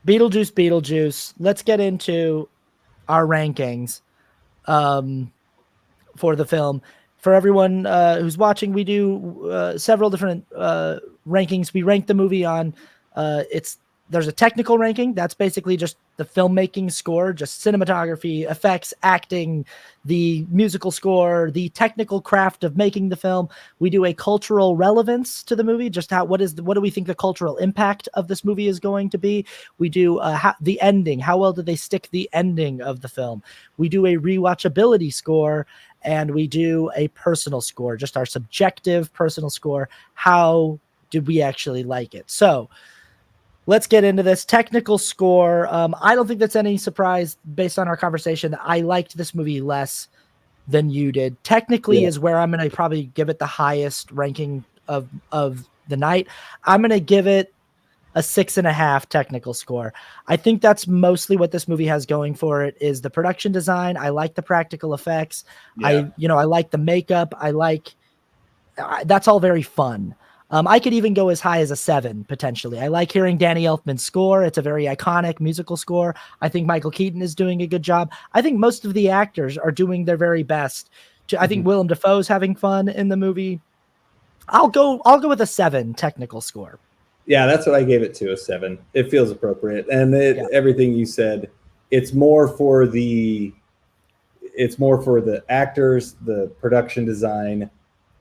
Beetlejuice. Let's get into our rankings for the film. For everyone who's watching, we do several different rankings. We rank the movie on there's a technical ranking. That's basically just the filmmaking score, just cinematography, effects, acting, the musical score, the technical craft of making the film. We do a cultural relevance to the movie, just what do we think the cultural impact of this movie is going to be. We do the ending. How well did they stick the ending of the film? We do a rewatchability score, and we do a personal score, just our subjective personal score. How did we actually like it? So let's get into this technical score. I don't think that's any surprise based on our conversation that I liked this movie less than you did. Technically is where I'm going to probably give it the highest ranking of the night. I'm going to give it a 6.5 technical score. I think that's mostly what this movie has going for it is the production design. I like the practical effects. I like the makeup. That's all very fun. I could even go as high as a 7 potentially. I like hearing Danny Elfman's score. It's a very iconic musical score. I think Michael Keaton is doing a good job. I think most of the actors are doing their very best. I think Willem Dafoe's having fun in the movie. I'll go with a 7 technical score. Yeah, that's what I gave it to, a 7. It feels appropriate, and everything you said. It's more for the actors, the production design,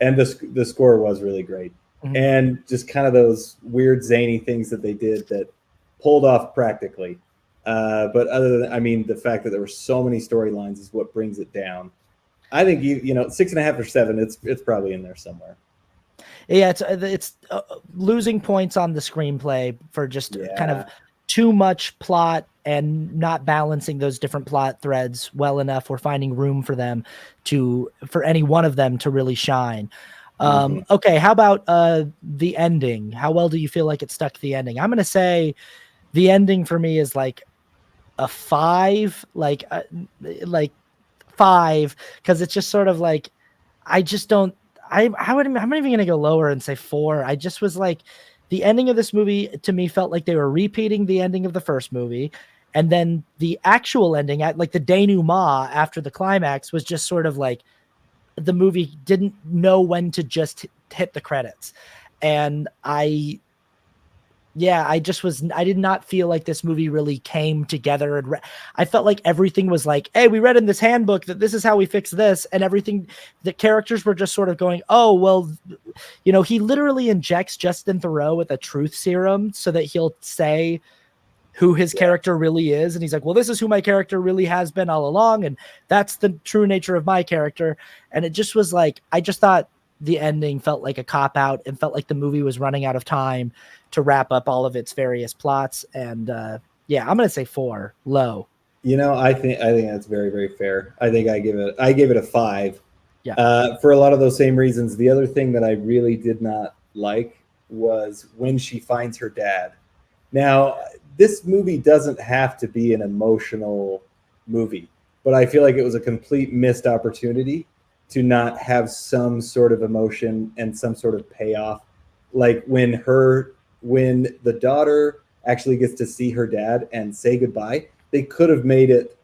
and the score was really great. And just kind of those weird zany things that they did that pulled off practically. But other than, the fact that there were so many storylines is what brings it down. I think 6.5 or 7. It's probably in there somewhere. Yeah, it's losing points on the screenplay for just kind of too much plot and not balancing those different plot threads well enough. We're finding room for them for any one of them to really shine. Okay, how about the ending? How well do you feel like it stuck the ending? I'm going to say the ending for me is like a 5, like 5, because it's just sort of like, I just don't, I'm even going to go lower and say 4. I just was like, the ending of this movie to me felt like they were repeating the ending of the first movie. And then the actual ending, like the denouement after the climax, was just sort of like the movie didn't know when to just hit the credits. And I did not feel like this movie really came together. And I felt like everything was like, hey, we read in this handbook that this is how we fix this. And everything, the characters were just sort of going, oh, well, he literally injects Justin Theroux with a truth serum so that he'll say who his character really is. And he's like, well, this is who my character really has been all along. And that's the true nature of my character. And it just was like, I just thought the ending felt like a cop out and felt like the movie was running out of time to wrap up all of its various plots. And I'm going to say 4, low. I think that's very, very fair. I think I give it a 5. Yeah. For a lot of those same reasons. The other thing that I really did not like was when she finds her dad. Now, this movie doesn't have to be an emotional movie, but I feel like it was a complete missed opportunity to not have some sort of emotion and some sort of payoff. Like when the daughter actually gets to see her dad and say goodbye, they could have made it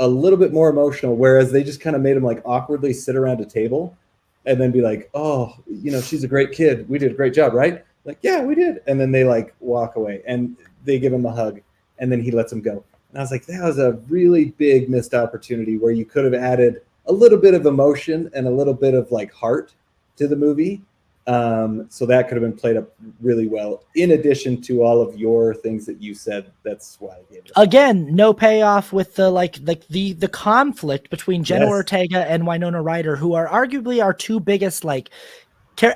a little bit more emotional, whereas they just kind of made him like awkwardly sit around a table and then be like, oh, she's a great kid. We did a great job, right? Like, yeah, we did. And then they like walk away and they give him a hug and then he lets him go. And I was like, that was a really big missed opportunity where you could have added a little bit of emotion and a little bit of like heart to the movie. So that could have been played up really well. In addition to all of your things that you said, that's why I gave it. Again, no payoff with the conflict between Jenna Ortega and Winona Ryder, who are arguably our two biggest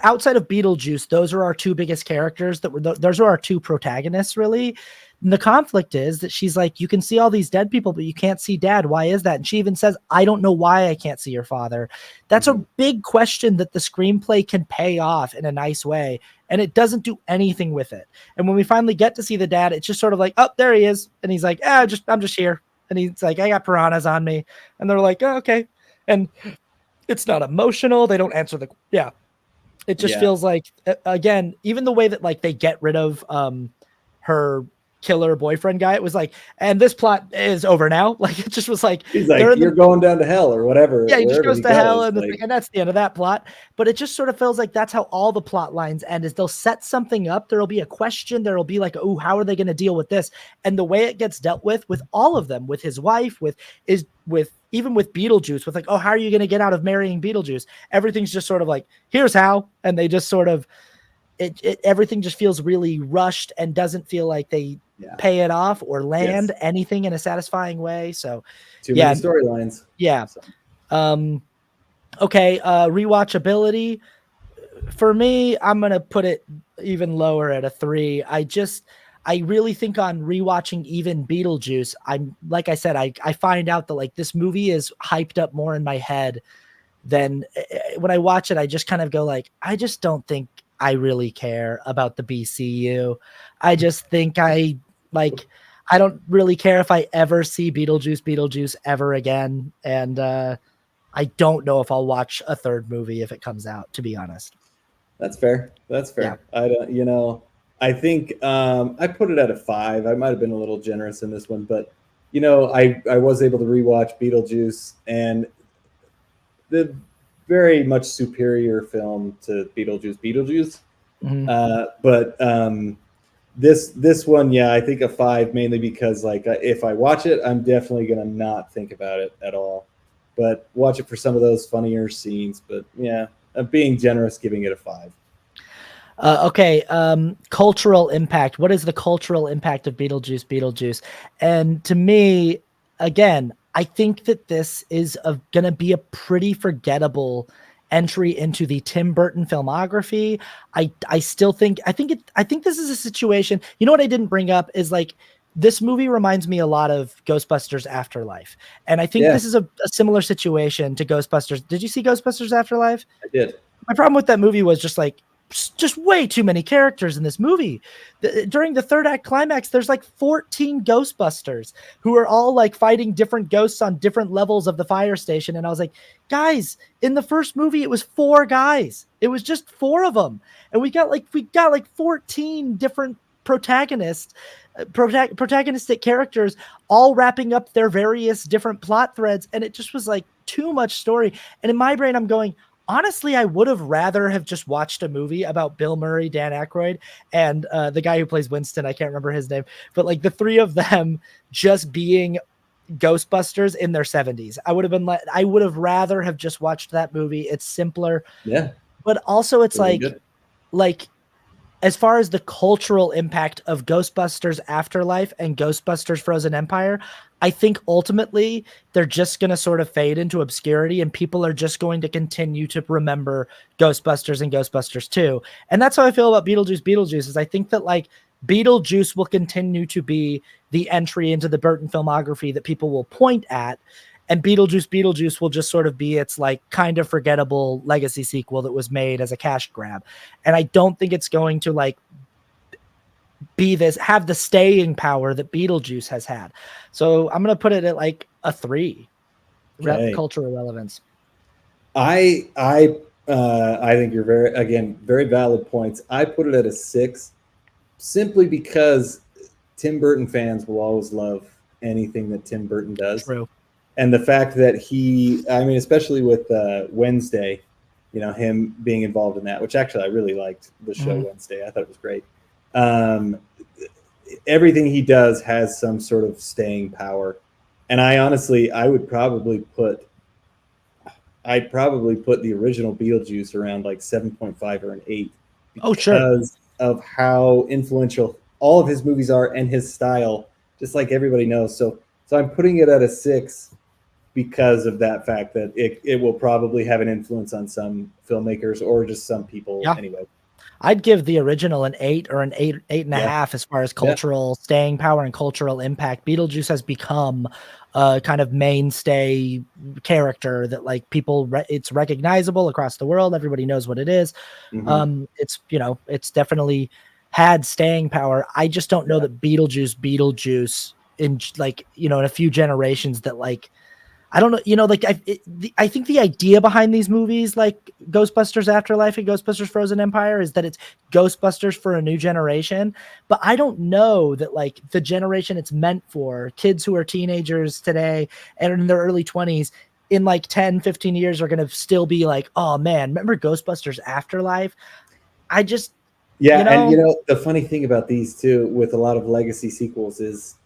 outside of Beetlejuice. Those are our two biggest characters. Those are our two protagonists, really. And the conflict is that she's like, you can see all these dead people, but you can't see dad. Why is that? And she even says, I don't know why I can't see your father. That's a big question that the screenplay can pay off in a nice way. And it doesn't do anything with it. And when we finally get to see the dad, it's just sort of like, oh, there he is. And he's like, I'm just here. And he's like, I got piranhas on me. And they're like, oh, okay. And it's not emotional. They don't answer it just feels like, again, even the way that like they get rid of her killer boyfriend guy. It was like, and this plot is over now. Like it just was like He's they're like, in the you're going down to hell or whatever, yeah, he just wherever goes he to hell, goes. and Like, and that's the end of that plot. But it just sort of feels like that's how all the plot lines end. Is they'll set something up, there'll be a question, there'll be like, oh, how are they going to deal with this? And the way it gets dealt with all of them, with his wife, with even with Beetlejuice, with like, oh, how are you going to get out of marrying Beetlejuice? Everything's just sort of like, here's how, and they just sort of everything just feels really rushed and doesn't feel like they pay it off or land anything in a satisfying way. So too many storylines. Yeah. So. Okay. Rewatchability for me, I'm going to put it even lower at a 3. I really think on rewatching even Beetlejuice, like I said, I find out that like this movie is hyped up more in my head than when I watch it. I just kind of go like, I just don't think I really care about the BCU. I just think I don't really care if I ever see Beetlejuice ever again. And, I don't know if I'll watch a third movie if it comes out, to be honest. That's fair. That's fair. Yeah. I don't, I think I put it at a 5. I might have been a little generous in this one, but I was able to rewatch Beetlejuice, and the very much superior film to Beetlejuice. Mm-hmm. But this one, yeah, I think a 5, mainly because like if I watch it, I'm definitely gonna not think about it at all. But watch it for some of those funnier scenes. But yeah, I'm being generous, giving it a 5. Okay. Cultural impact. What is the cultural impact of Beetlejuice? And to me, again, I think that this is going to be a pretty forgettable entry into the Tim Burton filmography. I still think, I think this is a situation. You know what I didn't bring up is like, this movie reminds me a lot of Ghostbusters Afterlife. And I think this is a similar situation to Ghostbusters. Did you see Ghostbusters Afterlife? I did. My problem with that movie was just way too many characters in this movie. During the third act climax, there's like 14 Ghostbusters who are all like fighting different ghosts on different levels of the fire station. And I was like, guys, in the first movie, it was 4 guys. It was just 4 of them. And we got like 14 different protagonistic characters all wrapping up their various different plot threads. And it just was like too much story. And in my brain, I'm going, honestly, I would have rather have just watched a movie about Bill Murray, Dan Aykroyd, and the guy who plays Winston. I can't remember his name, but like the 3 of them just being Ghostbusters in their 70s. I would have rather have just watched that movie. It's simpler. Yeah. But also it's like as far as the cultural impact of Ghostbusters Afterlife and Ghostbusters Frozen Empire, I think ultimately they're just going to sort of fade into obscurity, and people are just going to continue to remember Ghostbusters and Ghostbusters 2. And that's how I feel about Beetlejuice is I think that like Beetlejuice will continue to be the entry into the Burton filmography that people will point at. And Beetlejuice will just sort of be its like kind of forgettable legacy sequel that was made as a cash grab. And I don't think it's going to like have the staying power that Beetlejuice has had. So I'm going to put it at like a 3. Cultural relevance. I think you're very valid points. I put it at a 6 simply because Tim Burton fans will always love anything that Tim Burton does. True. And the fact that especially with Wednesday, him being involved in that, which actually I really liked the show Wednesday. I thought it was great. Everything he does has some sort of staying power. And I would probably put the original Beetlejuice around like 7.5 or an 8 because of how influential all of his movies are and his style, just like everybody knows. So I'm putting it at a 6 because of that fact that it will probably have an influence on some filmmakers or just some people anyway. I'd give the original an 8 or an 8.5 as far as cultural staying power and cultural impact. Beetlejuice has become a kind of mainstay character that like it's recognizable across the world. Everybody knows what it is. Mm-hmm. It's definitely had staying power. I just don't know that Beetlejuice in like, in a few generations that like, I don't know, like I think the idea behind these movies, like Ghostbusters Afterlife and Ghostbusters Frozen Empire, is that it's Ghostbusters for a new generation. But I don't know that like the generation it's meant for, kids who are teenagers today and in their early 20s, in like 10, 15 years are going to still be like, oh man, remember Ghostbusters Afterlife? I just, Yeah, you and know, the funny thing about these too, with a lot of legacy sequels, is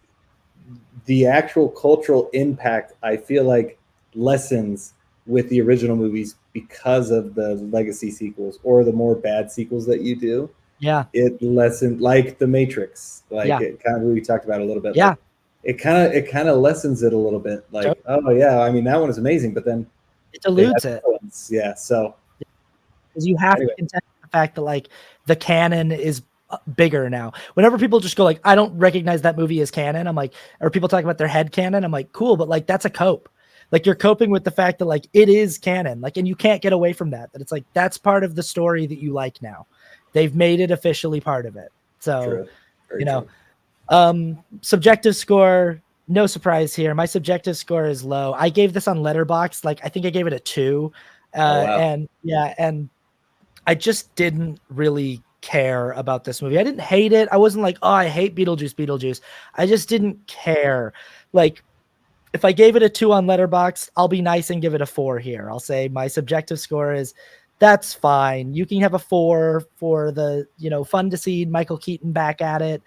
the actual cultural impact. I feel like lessens with the original movies because of the legacy sequels or the more bad sequels that you do. yeah, It lessened, like the Matrix, like yeah, it kind of, we talked about a little bit, yeah. like it kind of lessens it a little bit. Like, oh yeah, I mean that one is amazing, but then It they had dilutes it. villains. Yeah. So Because you have to anyway, contend with the fact that like the canon is bigger now. Whenever people just go like, I don't recognize that movie as canon, I'm like, or people talk about their head canon, I'm like, cool, but like that's a cope. Like you're coping with the fact that like it is canon, like, and you can't get away from that. That it's like that's part of the story that you like now. They've made it officially part of it. So, true, very you know, true. subjective score, no surprise here. My subjective score is low. I gave this on Letterboxd, like I think I gave it a 2. Oh wow, And yeah, and I just didn't really care about this movie. I didn't hate it. I wasn't like, oh, I hate Beetlejuice, Beetlejuice. I just didn't care. Like, if I gave it a 2 on Letterboxd, I'll be nice and give it a 4 here. I'll say my subjective score is that's fine. You can have a 4 for the, fun to see Michael Keaton back at it,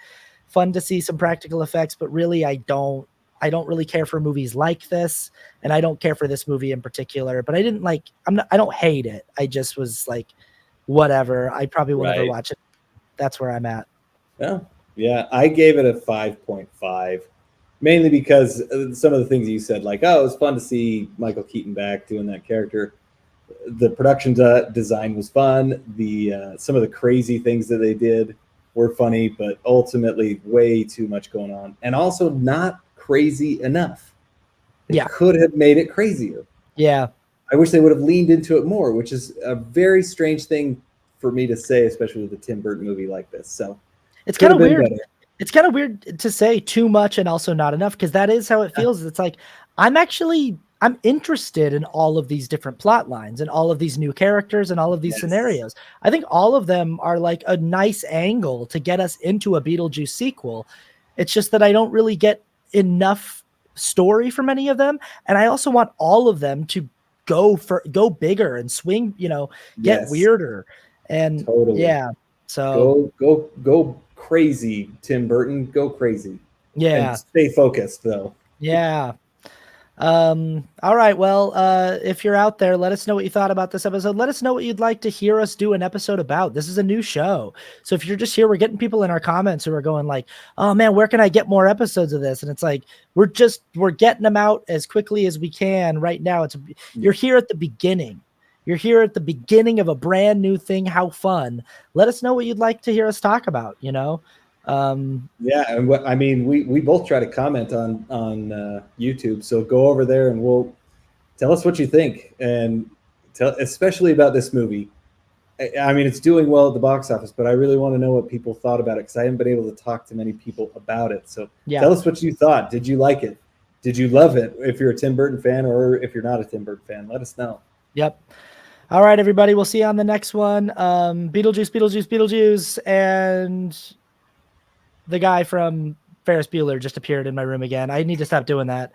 fun to see some practical effects, but really I don't really care for movies like this, and I don't care for this movie in particular, but I don't hate it. I just was like, whatever. I probably will never right. watch it. That's where I'm at. Yeah, yeah. I gave it a 5.5, mainly because some of the things you said, like, oh, it was fun to see Michael Keaton back doing that character. The production design was fun. The some of the crazy things that they did were funny, but ultimately way too much going on, and also not crazy enough. They Yeah. could have made it crazier. Yeah. I wish they would have leaned into it more, which is a very strange thing for me to say, especially with a Tim Burton movie like this. So It's could kind have of been weird. better. It's kind of weird to say too much and also not enough, because that is how it feels. It's like I'm interested in all of these different plot lines and all of these new characters and all of these Yes. scenarios. I think all of them are like a nice angle to get us into a Beetlejuice sequel. It's just that I don't really get enough story from any of them, and I also want all of them to go bigger and swing, get Yes. weirder. And Totally. yeah. So, Go crazy, Tim Burton. Go crazy. And yeah. stay focused though. Yeah. All right. Well, if you're out there, let us know what you thought about this episode. Let us know what you'd like to hear us do an episode about. This is a new show. So if you're just here, we're getting people in our comments who are going like, oh man, where can I get more episodes of this? And it's like, we're getting them out as quickly as we can right now. You're here at the beginning. You're here at the beginning of a brand new thing. How fun. Let us know what you'd like to hear us talk about. Yeah, and I mean, we both try to comment on YouTube, so go over there and we'll tell us what you think, and tell especially about this movie. I mean, it's doing well at the box office, but I really want to know what people thought about it because I haven't been able to talk to many people about it. So yeah. tell us what you thought. Did you like it? Did you love it? If you're a Tim Burton fan, or if you're not a Tim Burton fan, let us know. Yep. All right, everybody. We'll see you on the next one. Beetlejuice, Beetlejuice, Beetlejuice, and the guy from Ferris Bueller just appeared in my room again. I need to stop doing that.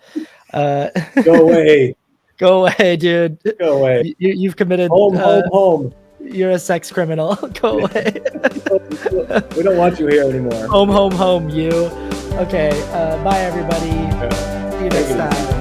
Go away. Go away, dude. Go away. You've committed. Home, home, home. You're a sex criminal. Go away. We don't want you here anymore. Home, home, home. You. Okay. Bye, everybody. See you next time.